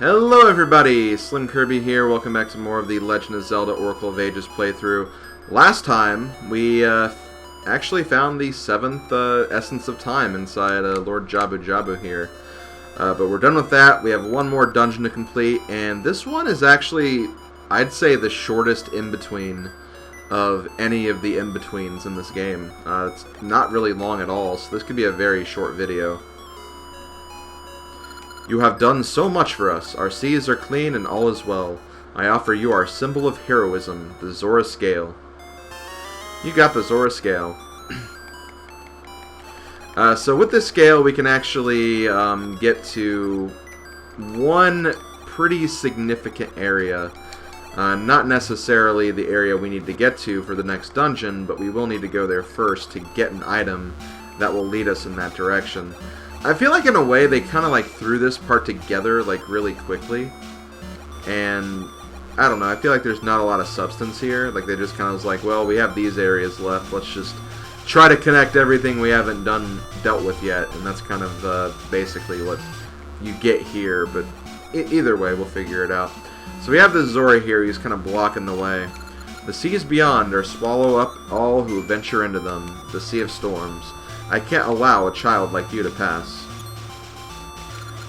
Hello everybody, Slim Kirby here, welcome back to more of the Legend of Zelda Oracle of Ages playthrough. Last time, we actually found the 7th Essence of Time inside Lord Jabu Jabu here. But we're done with that, we have one more dungeon to complete, and this one is actually, I'd say, the shortest in-between of any of the in-betweens in this game. It's not really long at all, so this could be a very short video. You have done so much for us. Our seas are clean and all is well. I offer you our symbol of heroism, the Zora Scale. You got the Zora Scale. So with this scale, we can actually get to one pretty significant area. Not necessarily the area we need to get to for the next dungeon, but we will need to go there first to get an item that will lead us in that direction. I feel like in a way they kind of like threw this part together like really quickly, and I don't know, I feel like there's not a lot of substance here. Like they just kind of was like, well, we have these areas left, let's just try to connect everything we haven't dealt with yet, and that's kind of basically what you get here, but either way, we'll figure it out. So we have the Zora here, he's kind of blocking the way. The seas beyond are swallow up all who venture into them, the Sea of Storms. I can't allow a child like you to pass.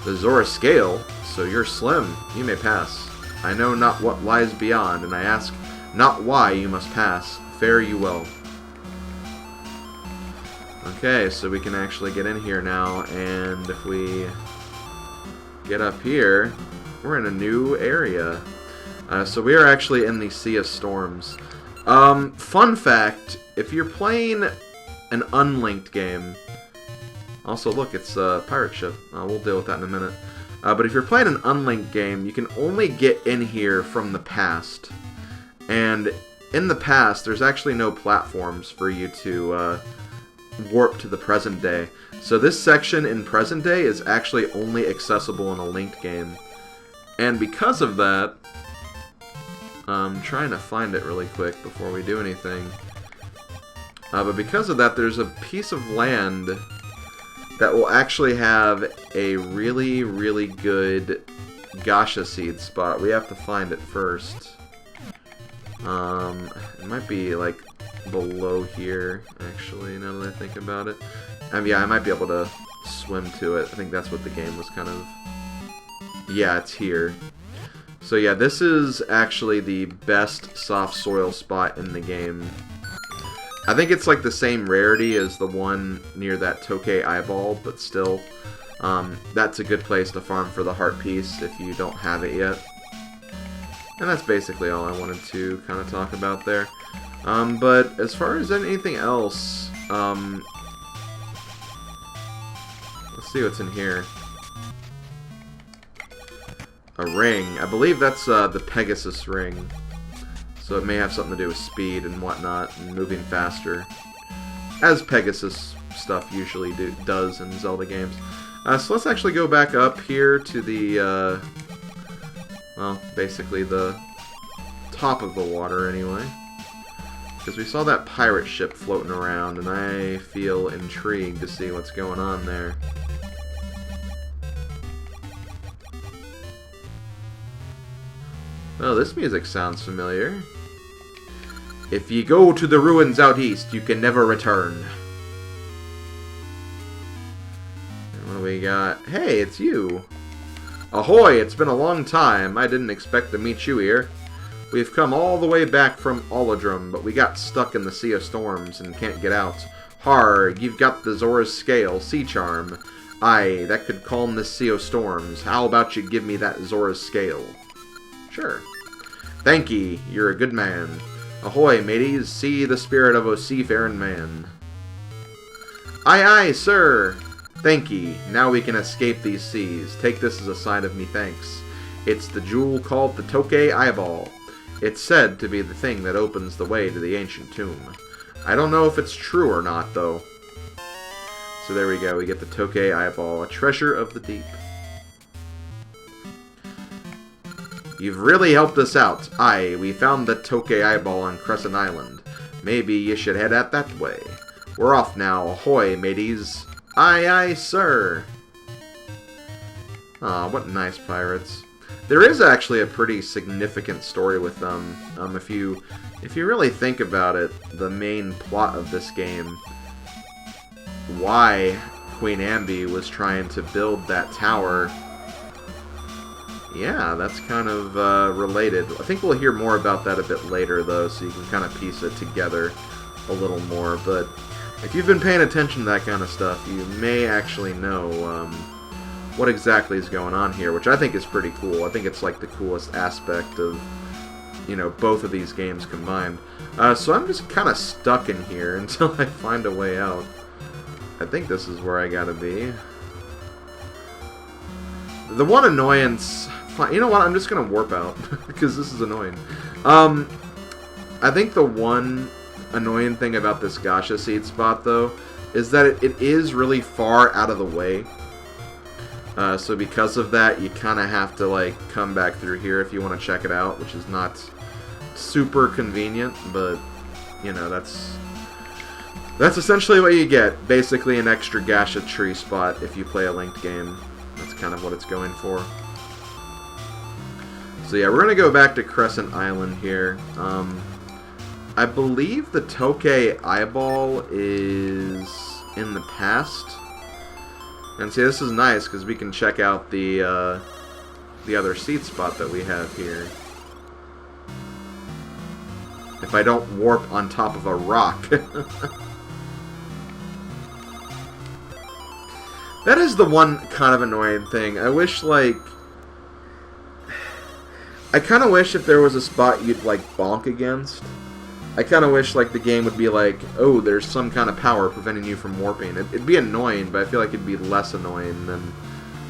The Zora Scale, so you're slim, you may pass. I know not what lies beyond, and I ask not why you must pass. Fare you well. Okay, so we can actually get in here now, and if we get up here, we're in a new area. So we are actually in the Sea of Storms. Fun fact, if you're playing an unlinked game. Also, look, it's a pirate ship. We'll deal with that in a minute. But if you're playing an unlinked game, you can only get in here from the past. And in the past, there's actually no platforms for you to warp to the present day. So this section in present day is actually only accessible in a linked game. And because of that, I'm trying to find it really quick before we do anything. But because of that, there's a piece of land that will actually have a really, really good Gasha seed spot. We have to find it first. It might be, like, below here, actually, now that I think about it. Yeah, I might be able to swim to it. I think that's what the game was kind of... Yeah, it's here. So yeah, this is actually the best soft soil spot in the game. I think it's like the same rarity as the one near that Tokay Eyeball, but still, that's a good place to farm for the heart piece if you don't have it yet. And that's basically all I wanted to kind of talk about there. But as far as anything else, let's see what's in here. A ring. I believe that's the Pegasus ring. So it may have something to do with speed and whatnot, and moving faster. As Pegasus stuff usually does in Zelda games. So let's actually go back up here to the, well, basically the top of the water anyway. Because we saw that pirate ship floating around, and I feel intrigued to see what's going on there. Oh, this music sounds familiar. If ye go to the ruins out east, you can never return. And what do we got? Hey, it's you. Ahoy, it's been a long time. I didn't expect to meet you here. We've come all the way back from Olodrum, but we got stuck in the Sea of Storms and can't get out. Harg, you've got the Zora's Scale, Sea Charm. Aye, that could calm the Sea of Storms. How about you give me that Zora's Scale? Sure. Thank ye, you're a good man. Ahoy, mateys, see the spirit of a seafaring man. Aye, aye, sir. Thank ye, now we can escape these seas. Take this as a sign of me thanks. It's the jewel called the Tokay Eyeball. It's said to be the thing that opens the way to the ancient tomb. I don't know if it's true or not, though. So there we go, we get the Tokay Eyeball, a treasure of the deep. You've really helped us out. Aye, we found the Tokay Eyeball on Crescent Island. Maybe you should head out that way. We're off now. Ahoy, mateys. Aye, aye, sir. Aw, what nice pirates. There is actually a pretty significant story with them. If you really think about it, the main plot of this game, why Queen Ambi was trying to build that tower, yeah, that's kind of related. I think we'll hear more about that a bit later, though, so you can kind of piece it together a little more. But if you've been paying attention to that kind of stuff, you may actually know what exactly is going on here, which I think is pretty cool. I think it's like the coolest aspect of, you know, both of these games combined. So I'm just kind of stuck in here until I find a way out. I think this is where I gotta be. The one annoyance... You know what? I'm just gonna warp out, because this is annoying. I think the one annoying thing about this gacha seed spot, though, is that it is really far out of the way. So because of that, you kind of have to, like, come back through here if you want to check it out, which is not super convenient, but, you know, that's essentially what you get. Basically an extra gacha tree spot if you play a linked game. That's kind of what it's going for. So yeah, we're going to go back to Crescent Island here. I believe the Tokay Eyeball is in the past. And see, this is nice because we can check out the other seed spot that we have here. If I don't warp on top of a rock. That is the one kind of annoying thing. I wish, like... I kind of wish if there was a spot you'd, like, bonk against. I kind of wish, like, the game would be like, oh, there's some kind of power preventing you from warping. It'd be annoying, but I feel like it'd be less annoying than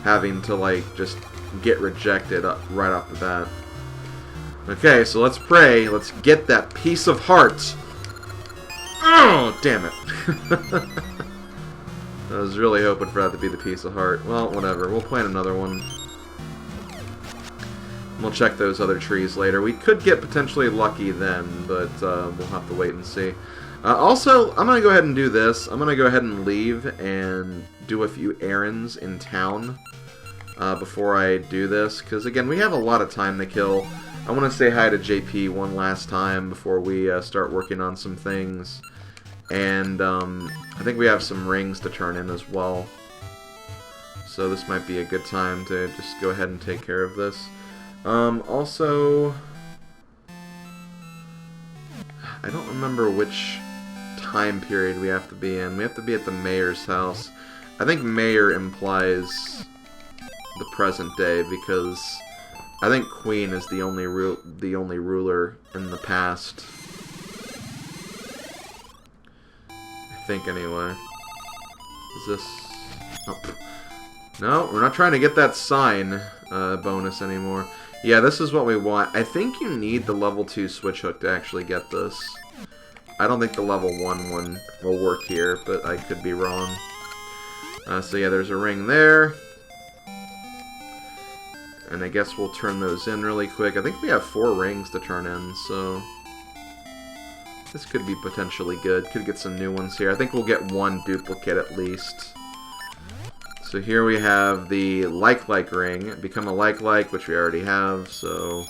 having to, like, just get rejected right off the bat. Okay, so let's pray. Let's get that piece of heart. Oh, damn it. I was really hoping for that to be the piece of heart. Well, whatever. We'll plan another one. We'll check those other trees later. We could get potentially lucky then, but we'll have to wait and see. Also, I'm going to go ahead and do this. I'm going to go ahead and leave and do a few errands in town before I do this. Because, again, we have a lot of time to kill. I want to say hi to JP one last time before we start working on some things. And I think we have some rings to turn in as well. So this might be a good time to just go ahead and take care of this. Also, I don't remember which time period we have to be in. We have to be at the mayor's house. I think mayor implies the present day because I think queen is the only ruler in the past. I think anyway. Is this? Oh. No, we're not trying to get that sign bonus anymore. Yeah, this is what we want. I think you need the level 2 switch hook to actually get this. I don't think the level 1 one will work here, but I could be wrong. So yeah, there's a ring there. And I guess we'll turn those in really quick. I think we have 4 rings to turn in, so... this could be potentially good. Could get some new ones here. I think we'll get 1 duplicate at least. So here we have the like ring. Become a like, which we already have, so...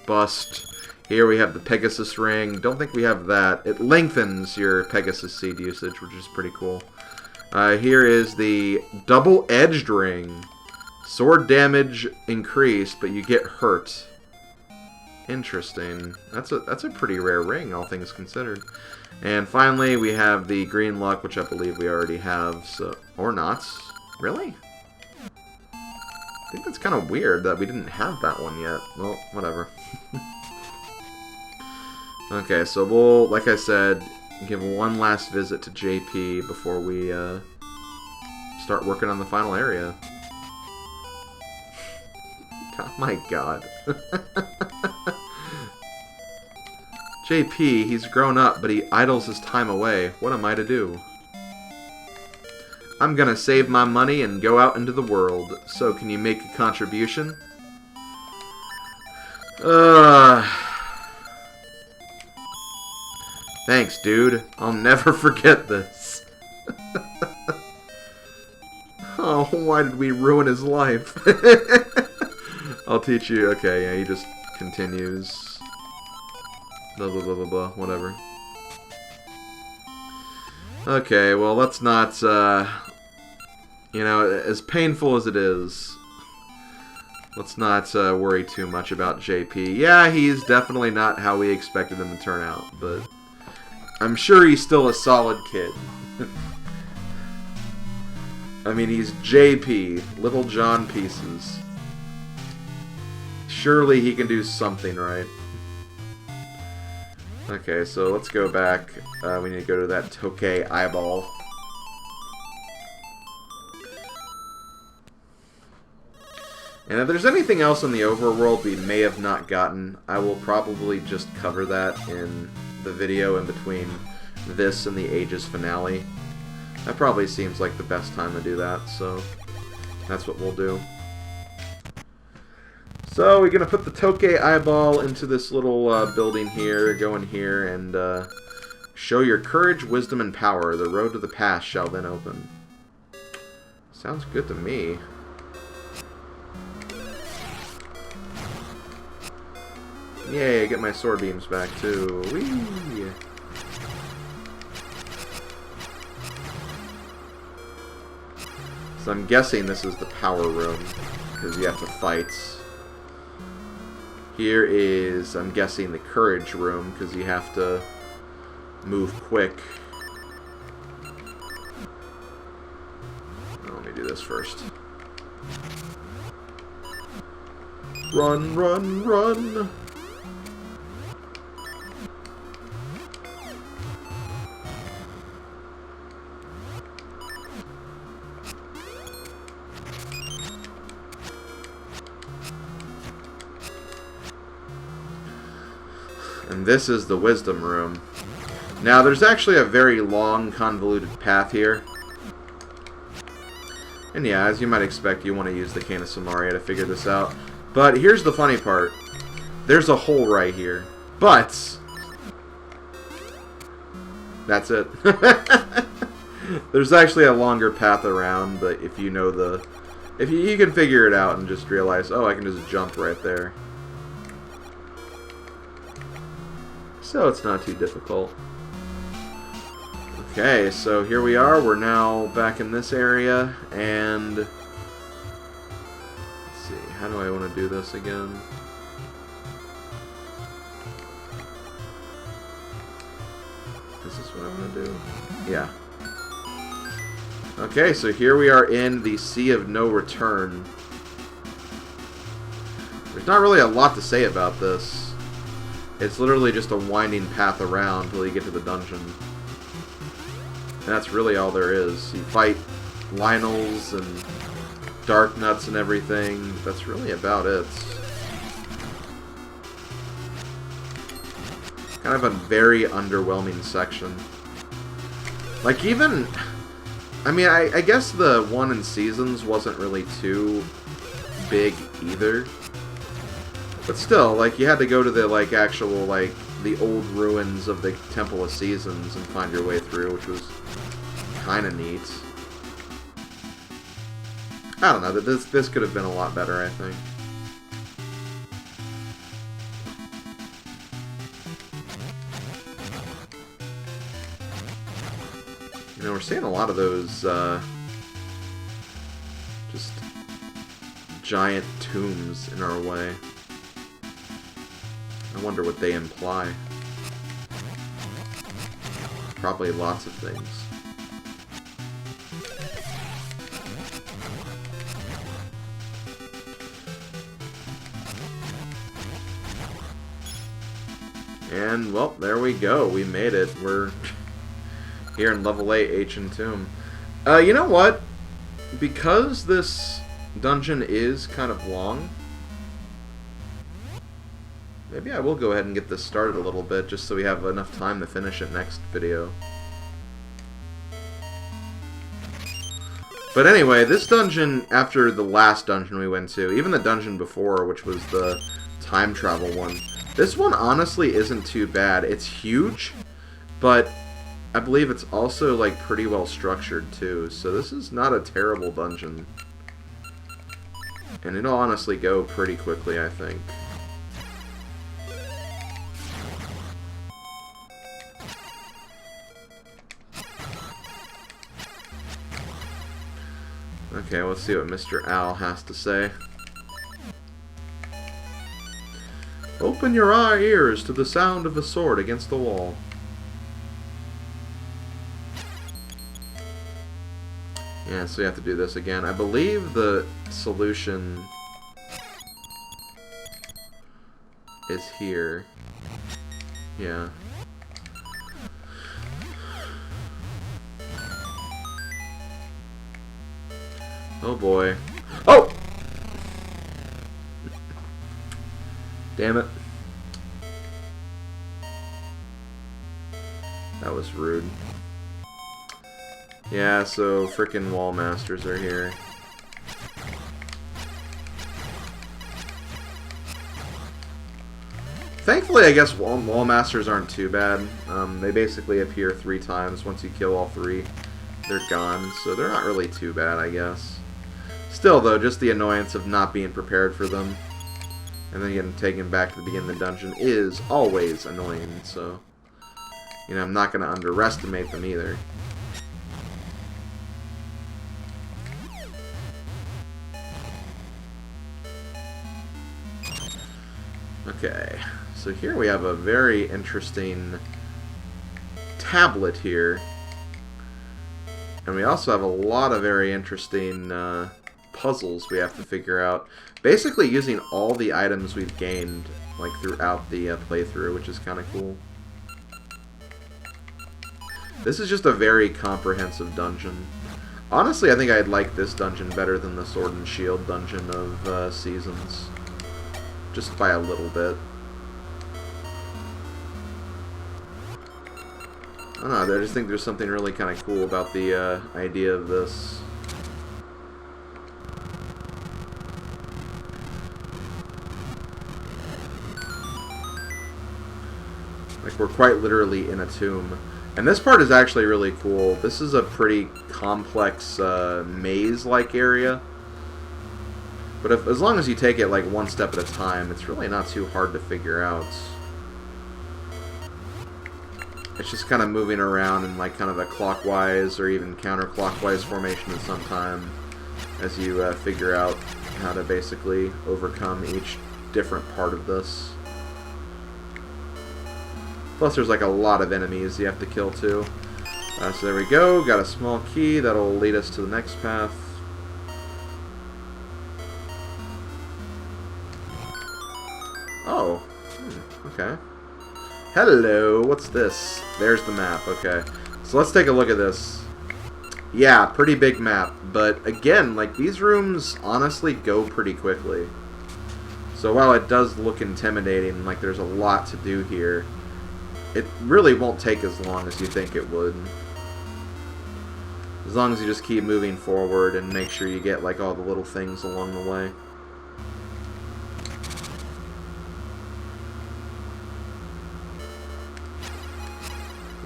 bust. Here we have the Pegasus ring. Don't think we have that. It lengthens your Pegasus seed usage, which is pretty cool. Here is the double-edged ring. Sword damage increased, but you get hurt. Interesting. That's a pretty rare ring, all things considered. And finally, we have the green luck, which I believe we already have, so... or not. Really? I think that's kind of weird that we didn't have that one yet. Well, whatever. Okay, so we'll, like I said, give one last visit to JP before we start working on the final area. Oh my god. JP, he's grown up, but he idles his time away. What am I to do? I'm gonna save my money and go out into the world. So, can you make a contribution? Thanks, dude. I'll never forget this. Oh, why did we ruin his life? I'll teach you. Okay, yeah, he just continues. Blah, blah, blah, blah, blah. Whatever. Okay, well, let's not, you know, as painful as it is, let's not worry too much about JP. Yeah, he's definitely not how we expected him to turn out, but I'm sure he's still a solid kid. I mean, he's JP, Little John Pieces. Surely he can do something right. Okay, so let's go back. We need to go to that Tokay eyeball. And if there's anything else in the overworld we may have not gotten, I will probably just cover that in the video in between this and the Ages finale. That probably seems like the best time to do that, so that's what we'll do. So we're going to put the Tokay eyeball into this little building here, go in here, and show your courage, wisdom, and power. The road to the past shall then open. Sounds good to me. Yay, get my sword beams back too. Whee! So I'm guessing this is the power room, because you have to fight. Here is, I'm guessing, the courage room, because you have to move quick. Oh, let me do this first. Run, run, run! And this is the wisdom room. Now, there's actually a very long, convoluted path here. And yeah, as you might expect, you want to use the Cane of Samaria to figure this out. But here's the funny part. There's a hole right here. But that's it. There's actually a longer path around, but if you know the... If you can figure it out and just realize, oh, I can just jump right there. So it's not too difficult. Okay, so here we are. We're now back in this area, and let's see, how do I want to do this again? This is what I want to do. Yeah. Okay, so here we are in the Sea of No Return. There's not really a lot to say about this. It's literally just a winding path around until you get to the dungeon. And that's really all there is. You fight Lionels and Dark Nuts and everything. That's really about it. Kind of a very underwhelming section. Like, even... I mean, I guess the one in Seasons wasn't really too big either. But still, like, you had to go to the, like, actual, like, the old ruins of the Temple of Seasons and find your way through, which was kind of neat. I don't know, this could have been a lot better, I think. You know, we're seeing a lot of those, just giant tombs in our way. I wonder what they imply. Probably lots of things. And, well, there we go. We made it. We're here in level 8, Ancient Tomb. You know what? Because this dungeon is kind of long, maybe I will go ahead and get this started a little bit, just so we have enough time to finish it next video. But anyway, this dungeon, after the last dungeon we went to, even the dungeon before, which was the time travel one, this one honestly isn't too bad. It's huge, but I believe it's also, like, pretty well structured too, so this is not a terrible dungeon. And it'll honestly go pretty quickly, I think. Okay, let's see what Mr. Owl has to say. Open your ears to the sound of a sword against the wall. Yeah, so you have to do this again. I believe the solution is here. Yeah. Oh boy. Oh! Damn it. That was rude. Yeah, so frickin' wall masters are here. Thankfully, I guess wall masters aren't too bad. They basically appear 3 times. Once you kill all 3, they're gone. So they're not really too bad, I guess. Still, though, just the annoyance of not being prepared for them and then getting taken back to the beginning of the dungeon is always annoying. So, you know, I'm not going to underestimate them either. Okay, so here we have a very interesting tablet here. And we also have a lot of very interesting puzzles we have to figure out. Basically using all the items we've gained like throughout the playthrough, which is kind of cool. This is just a very comprehensive dungeon. Honestly, I think I'd like this dungeon better than the Sword and Shield dungeon of Seasons. Just by a little bit. I don't know, I just think there's something really kind of cool about the idea of this. Like, we're quite literally in a tomb. And this part is actually really cool. This is a pretty complex maze-like area. But as long as you take it like one step at a time, it's really not too hard to figure out. It's just kind of moving around in like kind of a clockwise or even counterclockwise formation at some time as you figure out how to basically overcome each different part of this. Plus there's like a lot of enemies you have to kill too. So there we go, got a small key that'll lead us to the next path. Oh, okay. Hello, what's this? There's the map, okay. So let's take a look at this. Yeah, pretty big map, but again, like these rooms honestly go pretty quickly. So while it does look intimidating, like there's a lot to do here, it really won't take as long as you think it would. As long as you just keep moving forward and make sure you get like all the little things along the way.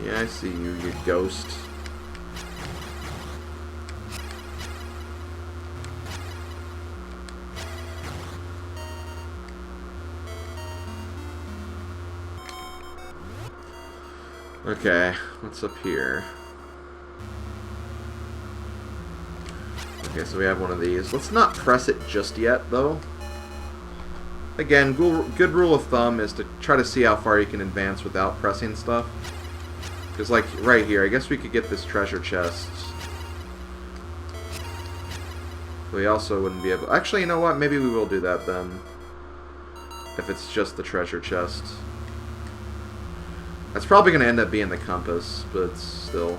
Yeah, I see you, you ghost. Okay, what's up here? Okay, so we have one of these. Let's not press it just yet, though. Again, good rule of thumb is to try to see how far you can advance without pressing stuff. Because, like, right here, I guess we could get this treasure chest. We also wouldn't be able... Actually, you know what? Maybe we will do that, then. If it's just the treasure chest. That's probably going to end up being the compass, but still.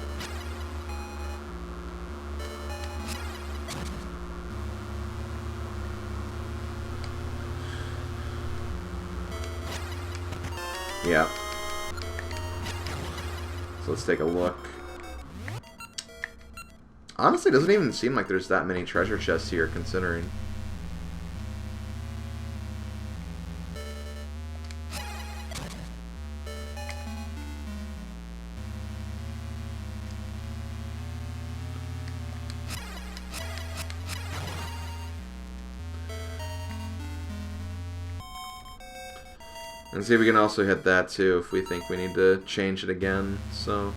Yeah. So let's take a look. Honestly, it doesn't even seem like there's that many treasure chests here, considering. And see if we can also hit that too if we think we need to change it again. So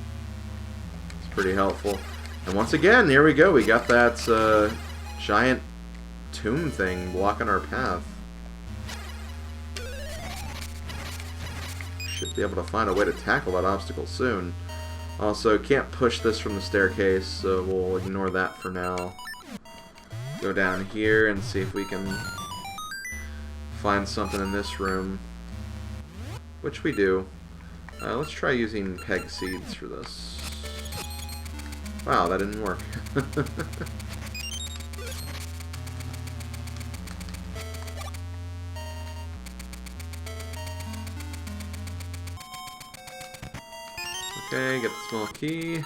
it's pretty helpful. And once again, here we go. We got that giant tomb thing blocking our path. Should be able to find a way to tackle that obstacle soon. Also, can't push this from the staircase, so we'll ignore that for now. Go down here and see if we can find something in this room. Which we do. Let's try using peg seeds for this. Wow, that didn't work. Okay, get the small key.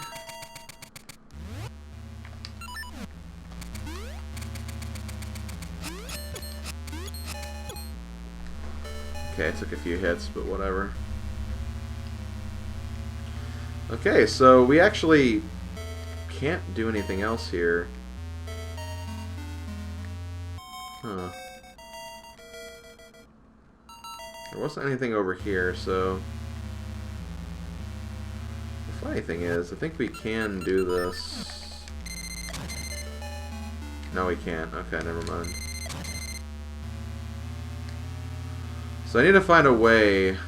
Okay, it took a few hits, but whatever. Okay, so we actually can't do anything else here. Huh. There wasn't anything over here, so... The funny thing is, I think we can do this. No, we can't. Okay, never mind. So I need to find a way to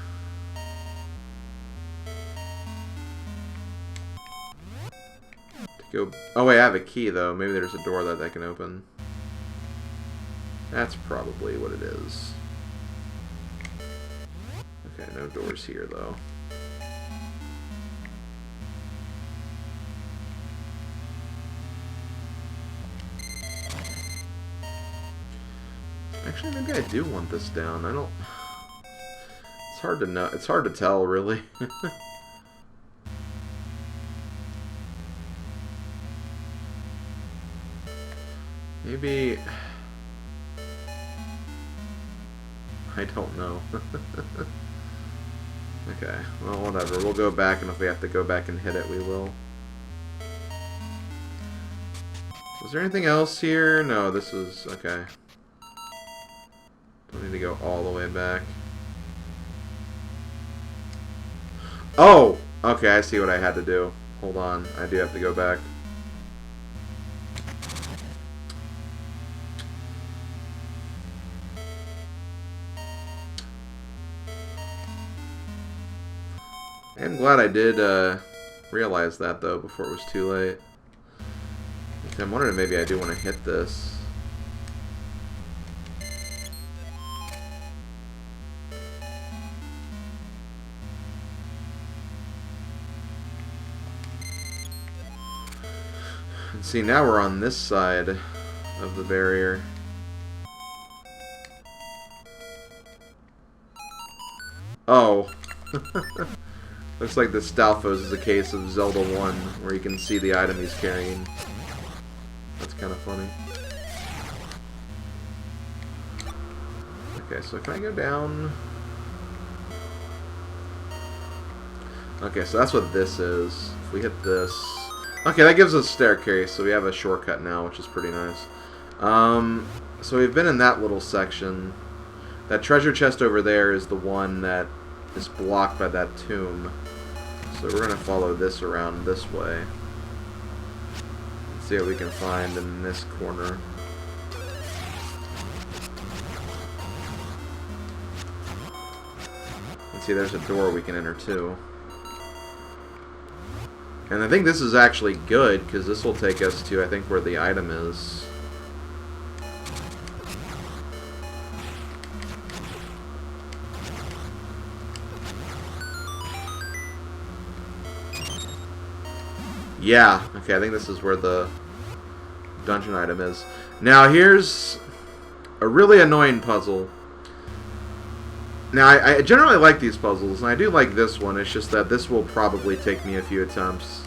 go... Oh wait, I have a key though. Maybe there's a door that I can open. That's probably what it is. Okay, no doors here though. Actually, maybe I do want this down. I don't... It's hard to know. It's hard to tell, really. Maybe... I don't know. Okay, well, whatever. We'll go back, and if we have to go back and hit it, we will. Was there anything else here? No, this is... Okay. Don't need to go all the way back. Oh! Okay, I see what I had to do. Hold on. I do have to go back. I'm glad I did realize that, though, before it was too late. I'm wondering if maybe I do want to hit this. And see, now we're on this side of the barrier. Oh. Looks like the Stalfos is a case of Zelda 1, where you can see the item he's carrying. That's kind of funny. Okay, so can I go down? Okay, so that's what this is. If we hit this... Okay, that gives us a staircase, so we have a shortcut now, which is pretty nice. So we've been in that little section. That treasure chest over there is the one that is blocked by that tomb. So we're going to follow this around this way. See what we can find in this corner. And see, there's a door we can enter too. And I think this is actually good, because this will take us to, I think, where the item is. Yeah, okay, I think this is where the dungeon item is. Now, here's a really annoying puzzle. Now, I generally like these puzzles, and I do like this one. It's just that this will probably take me a few attempts,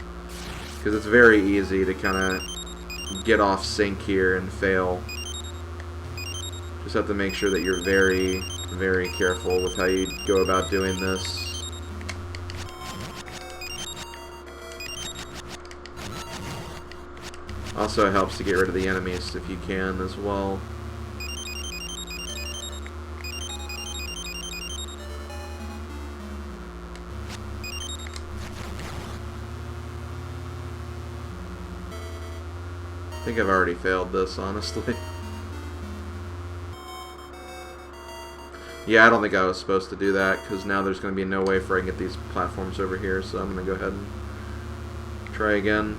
because it's very easy to kind of get off sync here and fail. Just have to make sure that you're very, very careful with how you go about doing this. Also, it helps to get rid of the enemies if you can as well. I think I've already failed this, honestly. Yeah, I don't think I was supposed to do that, because now there's going to be no way for I can get these platforms over here, so I'm going to go ahead and try again.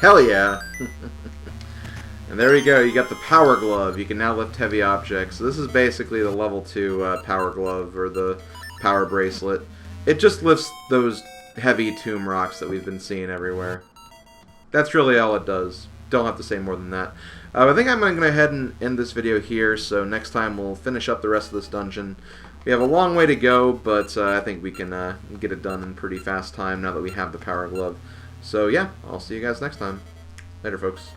Hell yeah! And there we go, you got the Power Glove. You can now lift heavy objects. So this is basically the level 2 Power Glove, or the Power Bracelet. It just lifts those heavy tomb rocks that we've been seeing everywhere. That's really all it does. Don't have to say more than that. I think I'm going to go ahead and end this video here, so next time we'll finish up the rest of this dungeon. We have a long way to go, but I think we can get it done in pretty fast time now that we have the Power Glove. So yeah, I'll see you guys next time. Later, folks.